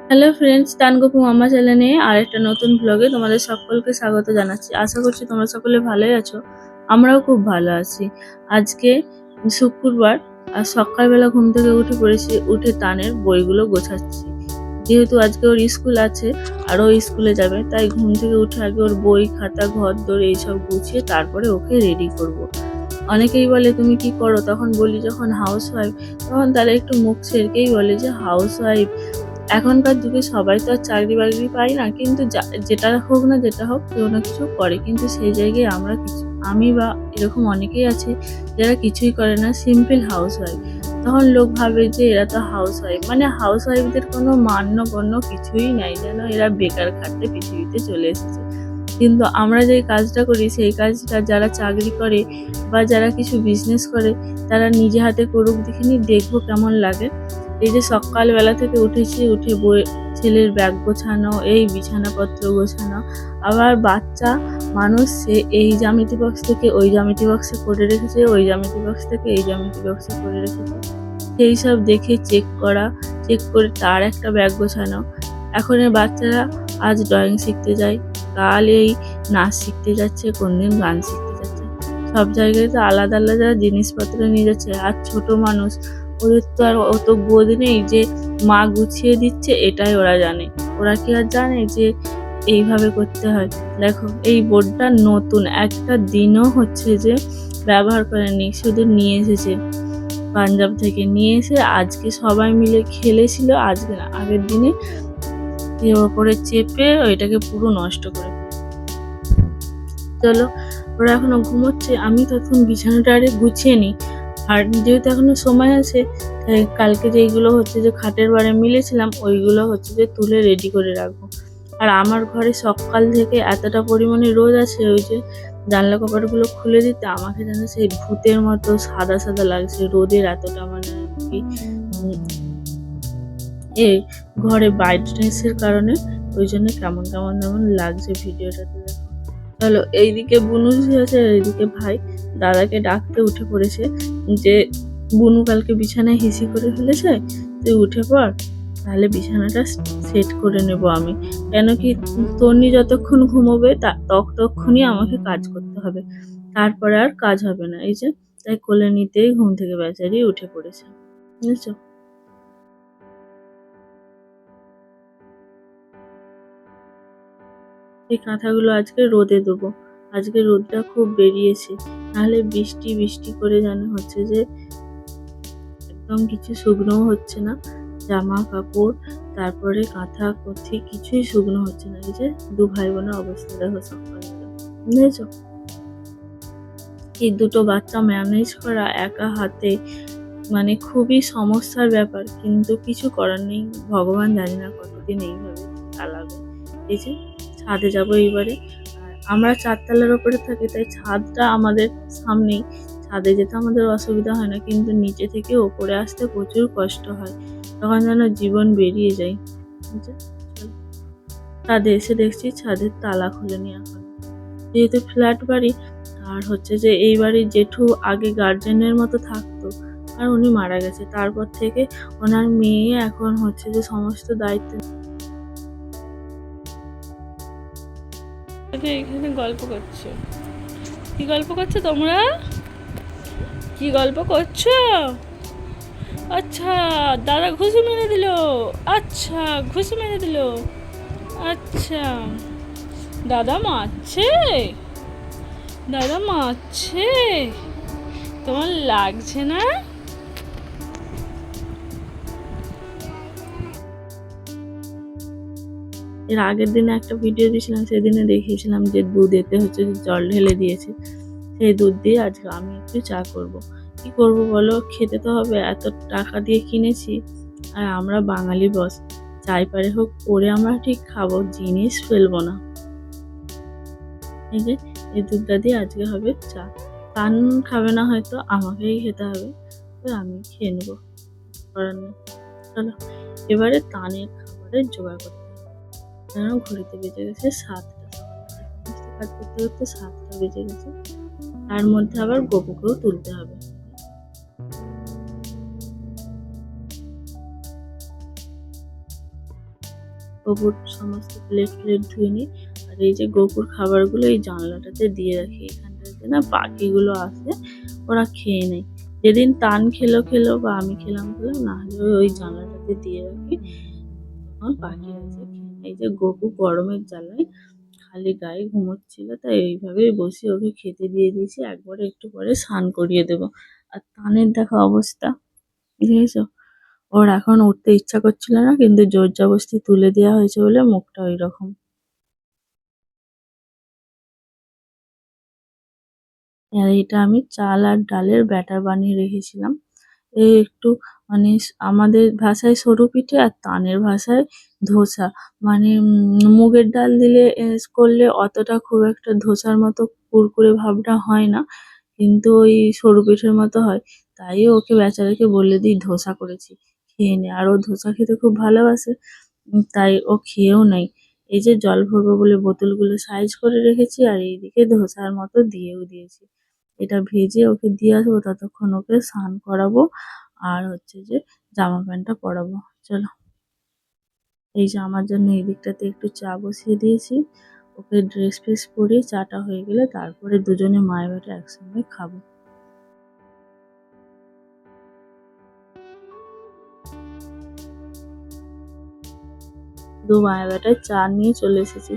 Hello friends, তানগোপু মামা চ্যানেলে আরেকটা নতুন ব্লগে তোমাদের সকলকে স্বাগত জানাচ্ছি। আশা করছি তোমরা সকলে ভালোই আছো। আমরাও খুব ভালো আছি। আজকে শুক্রবার আর সকালবেলা ঘুম থেকে উঠে পড়েছি, উঠে তানের বইগুলো গোছাচ্ছি। যেহেতু আজকে ওর স্কুল আছে আর ও স্কুলে যাবে, তাই ঘুম থেকে উঠে আগে ওর বই খাতা ঘর দোর এইসব গুছিয়ে তারপরে ওকে রেডি করব। অনেকেই বলে তুমি কি করো, তখন বলি যখন হাউস ওয়াইফ, তখন তারা একটু মুখ ছেড়কেই বলে যে হাউস ওয়াইফ। এখনকার যুগে সবাই তো আর চাকরি বাকরি পায় না, কিন্তু যেটা হোক না যেটা হোক কেউ না কিছু করে, কিন্তু সেই জায়গায় আমরা কিছু, আমি বা এরকম অনেকেই আছে যারা কিছুই করে না, সিম্পল হাউস ওয়াইফ। তখন লোক ভাবে যে এরা তো হাউস ওয়াইফ, মানে হাউস ওয়াইফদের কোনো মান্য গণ্য কিছুই নাই, যেন এরা বেকার খাটতে পৃথিবীতে চলে এসেছে। কিন্তু আমরা যে কাজটা করি সেই কাজটা যারা চাকরি করে বা যারা কিছু বিজনেস করে তারা নিজে হাতে করুক, দেখিনি দেখবো কেমন লাগে। এই যে সকালবেলা থেকে উঠেছি, উঠে ছেলের ব্যাগ গোছানো, এই বিছানাপত্র গোছানো, আবার বাচ্চা মানুষ সে এই জ্যামিতি বক্স থেকে ওই জ্যামিতি বক্সে করে রেখেছে, ওই জ্যামিতি বক্স থেকে এই জ্যামিতি বক্সে করে রেখেছে, সেই সব দেখে চেক করা, চেক করে তার একটা ব্যাগ গোছানো। এখনের বাচ্চারা আজ ড্রয়িং শিখতে যায়, কাল এই নাচ শিখতে যাচ্ছে, কোনদিন গান শিখতে যাচ্ছে, সব জায়গায় তো আলাদা আলাদা জিনিসপত্র নিয়ে যাচ্ছে। আর ছোট মানুষ, ওদের তো আর অত বোধ নেই যে মা গুছিয়ে দিচ্ছে এটাই ওরা জানে। ওরা কি আর জানে যে এইভাবে করতে হয়? দেখো এই বোর্ডটা নতুন, একটা দিনও হচ্ছে যে ব্যবহার করেনি, শুধু নিয়ে এসেছে পাঞ্জাব থেকে, নিয়ে এসে আজকে সবাই মিলে খেলেছিল, আজকে না আগের দিনে এর ওপরে চেপে ওইটাকে পুরো নষ্ট করে। চলো, ওরা এখনো ঘুমোচ্ছে, আমি তখন বিছানাটা আরে গুছিয়ে নিই। আর যেহেতু এখনো সময় আছে, তাই কালকে যেইগুলো হচ্ছে যে খাটের বারে মিলেছিলাম ওইগুলো হচ্ছে যে তুলে রেডি করে রাখবো। আর আমার ঘরে সকাল থেকে এতটা পরিমাণে রোদ আছে, ওই যে জানলা কপাটগুলো খুলে দিতে আমাকে যেন সেই ভূতের মতো সাদা সাদা লাগছে, রোদের এতটা মানে আর কি এই ঘরে ব্রাইটনেসের কারণে, ওই জন্য কেমন কেমন যেমন লাগছে ভিডিওটাতে। চলো, এইদিকে বুনু আছে, এইদিকে ভাই দাদাকে ডাকতে উঠে পড়েছে যে বুনু কালকে বিছানায় হিসি করে ফেলেছে, তুই উঠে পড়, তাহলে বিছানাটা সেট করে নেব আমি। কেন কি তন্নি যতক্ষণ ঘুমোবে ততক্ষণই আমাকে কাজ করতে হবে, তারপরে আর কাজ হবে না। এই যে তাই কোলে নিতেই ঘুম থেকে বেচারি উঠে পড়েছে, বুঝেছো? এই কাঁথাগুলো আজকে রোদে দেবো, আজকে রোদটা খুব বেরিয়েছে, নাহলে বৃষ্টি বৃষ্টি করে যেন হচ্ছে যে একদম কিছু শুকনোও হচ্ছে না, জামা কাপড় তারপরে কাঁথা কথি কিছুই শুকনো হচ্ছে না। এই যে দু ভাই বোনের অবস্থা দেখো সকালবেলা, বুঝেছো? এই দুটো বাচ্চা ম্যানেজ করা একা হাতে মানে খুবই সমস্যার ব্যাপার, কিন্তু কিছু করার নেই। ভগবান জানি না কতদিন এইভাবে চালাবে। এই যে ছাদে যাবো এইবারে, আর আমরা চারতলার ওপরে থাকি, তাই ছাদটা আমাদের সামনেই, ছাদে যেতে আমাদের অসুবিধা হয় না, কিন্তু নিচে থেকে ওপরে আসতে প্রচুর কষ্ট হয়, তখন যেন জীবন বেরিয়ে যায়। ছাদে এসে দেখছি ছাদের তালা খুলেনি এখন, যেহেতু ফ্ল্যাট বাড়ি। আর হচ্ছে যে এই বাড়ির জেঠু আগে গার্জেনের মতো থাকতো, আর উনি মারা গেছে, তারপর থেকে ওনার মেয়ে এখন হচ্ছে যে সমস্ত দায়িত্ব। এখানে গল্প করছো, কি গল্প করছো তোমরা? কি গল্প করছো? আচ্ছা, দাদা ঘুষি মেরে দিল, আচ্ছা ঘুষি মেরে দিল, আচ্ছা দাদা মারছে, দাদা মারছে, তোমার লাগছে না? এর আগের দিনে একটা ভিডিও দিয়েছিলাম, সেদিনে দেখিয়েছিলাম যে দুধ এতে হচ্ছে যে জল ঢেলে দিয়েছে, সেই দুধ দিয়ে আজকে আমি একটু চা করব। কি করব বলো, খেতে তো হবে, এত টাকা দিয়ে কিনেছি, আর আমরা বাঙালি বস, চাই পারে হোক করে আমরা ঠিক খাবো, জিনিস ফেলবো না। এই যে এই দুধটা দিয়ে আজকে হবে চা। পান খাবে না হয়তো, আমাকেই খেতে হবে, তো আমি খেয়ে নেবো, করার নেই। চলো এবারে তানের খাবারের জোগাড় করতে হবে। যেন ঘড়িতে বেজে গেছে 7টা, সমস্ত কাজ করতে করতে 7টা বেজে গেছে, তার মধ্যে আবার গপুকেও তুলতে হবে। গোপুর সমস্ত প্লেট ধুয়ে নিই। আর এই যে গোপুর খাবারগুলো এই জানলাটাতে দিয়ে রাখি, এখানটাতে না পাখিগুলো আসে, ওরা খেয়ে নেয়। যেদিন টান খেলো খেলো বা আমি খেলাম খেলাম, না হলে ওই জানলাটাতে দিয়ে রাখি, তখন পাখিরা এসে খেয়ে নেয়। এই যে গোপু গরমের জ্বালায় খালি গায়ে ঘুমোচ্ছিল, তাই এইভাবেই বসে ওকে খেতে দিয়ে দিয়েছি। একবারে একটু পরে স্নান করিয়ে দেবো। আর তানের দেখা অবস্থা, বুঝেছো? ওর এখন উঠতে ইচ্ছা করছিল না, কিন্তু জোর জবরদস্তি তুলে দেওয়া হয়েছে বলে মুখটা ওই রকম। আর এটা আমি চাল আর ডালের ব্যাটার বানিয়ে রেখেছিলাম। এই একটু মানে আমাদের ভাষায় সরু পিঠে আর তানের ভাষায় ধোসা। মানে মুগের ডাল দিলে করলে অতটা খুব একটা ধোসার মতো কুরকুরে ভাবটা হয় না, কিন্তু ওই সরু পিঠের মতো হয়। তাই ওকে বেচারাকে বলে দিই ধোসা করেছি, খেয়ে নে। আর ও ধোসা খেতে খুব ভালোবাসে, তাই ও খেয়েও নেয়। এই যে জল ভরবো বলে বোতলগুলো সাইজ করে রেখেছি, আর এইদিকে ধোসার মতো দিয়েও দিয়েছি। এটা ভেজে ওকে দিয়ে আসবো, ততক্ষণ ওকে স্নান করাবো আর হচ্ছে যে জামা প্যান্টটা পরাবো। চলো, এই যে আমার জন্য এই দিকটাতে একটু চা বসিয়ে দিয়েছি। ওকে ড্রেস ফ্রেস পরিয়ে চাটা হয়ে গেলে তারপরে দুজনে মায়ের বেটা একসঙ্গে খাবো। দু মায়ের বেটায় চা নিয়ে চলে এসেছি।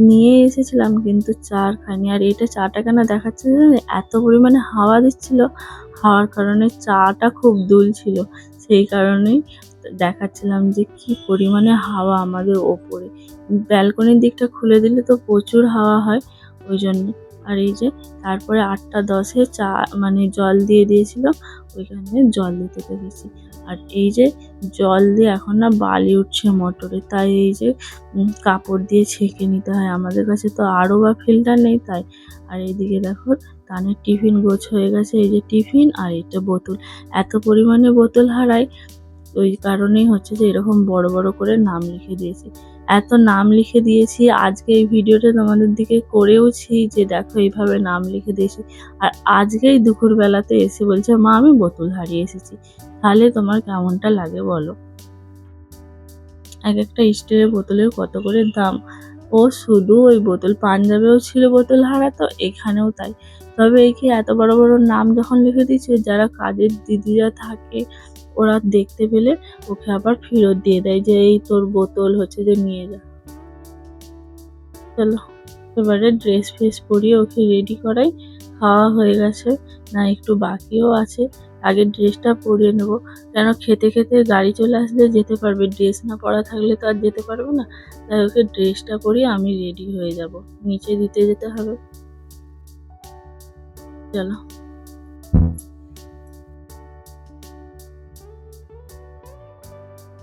নিয়ে এসেছিলাম কিন্তু চা আর খাইনি। আর এটা চাটা কেন দেখাচ্ছে জানো? এত পরিমাণে হাওয়া দিচ্ছিল, হাওয়ার কারণে চাটা খুব দুলছিল। সেই কারণেই দেখাচ্ছিলাম যে কি পরিমাণে হাওয়া আমাদের ওপরে। ব্যালকনির দিকটা খুলে দিলে তো প্রচুর হাওয়া হয়, ওই জন্য। আর এই যে তারপরে 8টা 10-এ চা মানে জল দিয়ে দিয়েছিল, ওইখানে জল দিতে পেরেছি। আর এই যে জল দিয়ে এখন না বালি উঠছে মোটরে, তাই এই যে কাপড় দিয়ে ছেঁকে নিতে হয়। আমাদের কাছে তো আরও বা ফিল্টার নেই, তাই। আর এইদিকে দেখো তানের টিফিন গোছ হয়ে গেছে। এই যে টিফিন আর এটা বোতল, এত পরিমাণে বোতল হারায়, ওই কারণেই হচ্ছে যে এরকম বড় বড় করে নাম লিখে দিয়েছি। এত নাম লিখে দিয়েছি, আজকে এই ভিডিওটা তোমাদের দিকে করেওছি যে দেখো এইভাবে নাম লিখে দিয়েছি। আর আজকেই দুপুর বেলাতে এসে বলছে মা আমি বোতল হারিয়ে এসেছি। তাহলে তোমার কেমনটা লাগে বলো? এক একটা স্টিলের বোতলের কত করে দাম। ও শুধু ওই বোতল, পাঞ্জাবেও ছিল বোতল হারাতো, এখানেও তাই। তবে একে এত বড় বড় নাম যখন লিখে দিয়েছে, যারা কাজের দিদিরা থাকে ওরা দেখতে পেলে ওকে আবার ফেরত দিয়ে দেয় যে এই তোর বোতল হচ্ছে যে নিয়ে যা। চলো, এবারে ড্রেস ফ্রেস পরিয়ে ওকে রেডি করাই। খাওয়া হয়ে গেছে, না একটু বাকিও আছে। আগে ড্রেসটা পরিয়ে নেব, কেন খেতে খেতে গাড়ি চলে আসলে যেতে পারবে, ড্রেস না পরা থাকলে তো আর যেতে পারবে না। তাই ওকে ড্রেসটা পরিয়ে আমি রেডি হয়ে যাব, নিচে দিতে যেতে হবে। চলো,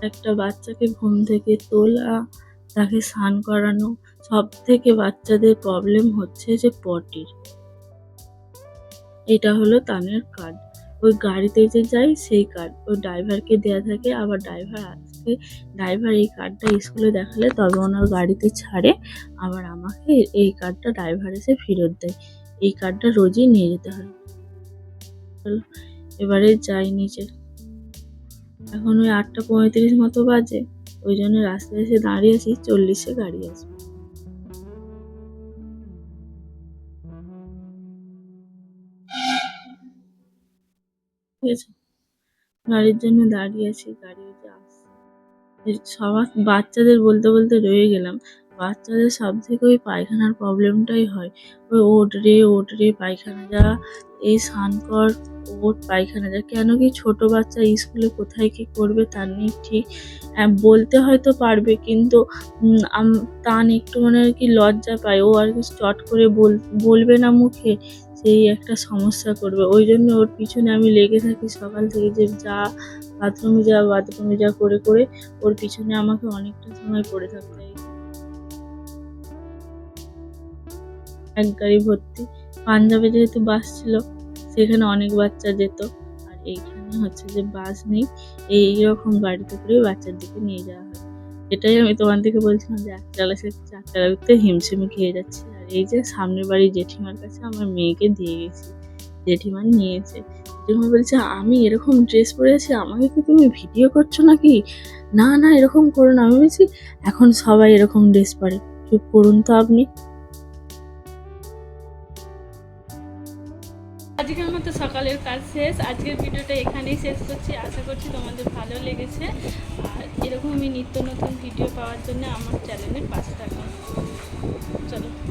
একটা বাচ্চাকে ঘুম থেকে তোলা, তাকে স্নান করানো, সব থেকে বাচ্চাদের প্রবলেম হচ্ছে যে পটির। এটা হলো তানের কার্ড। ওই গাড়িতে যে যাই সেই কার্ড ওই ড্রাইভারকে দেয়া থাকে, আবার ড্রাইভার এই কার্ডটা স্কুলে দেখালে তবে ওনার গাড়িতে ছাড়ে, আবার আমাকে এই কার্ডটা ড্রাইভার এসে ফেরত দেয়। এই কার্ডটা রোজই নিয়ে যেতে হয়। চলো, এবারে যাই নিচে। এখন ওই 8টা 35 মতো বাজে, ওই জন্য রাস্তায় এসে দাঁড়িয়ে আছি, 40-এ গাড়ি আসবে। ঠিক আছে, গাড়ির জন্য দাঁড়িয়ে আছি, গাড়ি যে আসছে। সবার বাচ্চাদের বলতে বলতে রয়ে গেলাম। বাচ্চাদের সব থেকে ওই পায়খানার প্রবলেমটাই হয়। ওই ওঠ রে পায়খানা যা, এই স্নান কর, ওঠ পায়খানা যা। কেন কি ছোট বাচ্চা স্কুলে কোথায় কি করবে তার নেই ঠিক। বলতে হয়তো পারবে, কিন্তু তান একটু মানে আর কি লজ্জা পায়, ও আর কি চট করে বলবে না মুখে, সেই একটা সমস্যা করবে। ওই জন্য ওর পিছনে আমি লেগে থাকি সকাল থেকে, যে যা বাথরুমে যা করে করে ওর পিছনে আমাকে অনেকটা সময় পড়ে থাকতে হয়। এক গাড়ি ভর্তি। পাঞ্জাবে যেহেতু বাস ছিল, সেখানে অনেক বাচ্চা যেত। আর এইখানে হচ্ছে যে বাস নেই, এইরকম গাড়িতে করে বাচ্চাদেরকে নিয়ে যাওয়া হয়। এটাই আমি তোমার দিকে বলছিলাম যে একতলা সে চারতলা উঠতে হিমশিম খেয়ে যাচ্ছে। আর এই যে সামনের বাড়ির জেঠিমার কাছে আমার মেয়েকে দিয়ে গেছি, জেঠিমা নিয়েছে। জেঠিমা বলছে, আমি এরকম ড্রেস পরেছি, আমাকে কি তুমি ভিডিও করছো নাকি? না না, এরকম করো না। আমি বলছি, এখন সবাই এরকম ড্রেস পরে, চুপ করুন তো আপনি। আজকের মতো সকালের কাজ শেষ। আজকের ভিডিওটা এখানেই শেষ করছি। আশা করছি তোমাদের ভালো লেগেছে। আর এরকমই নিত্য নতুন ভিডিও পাওয়ার জন্য আমার চ্যানেলের পাশে থাকুন। চলো।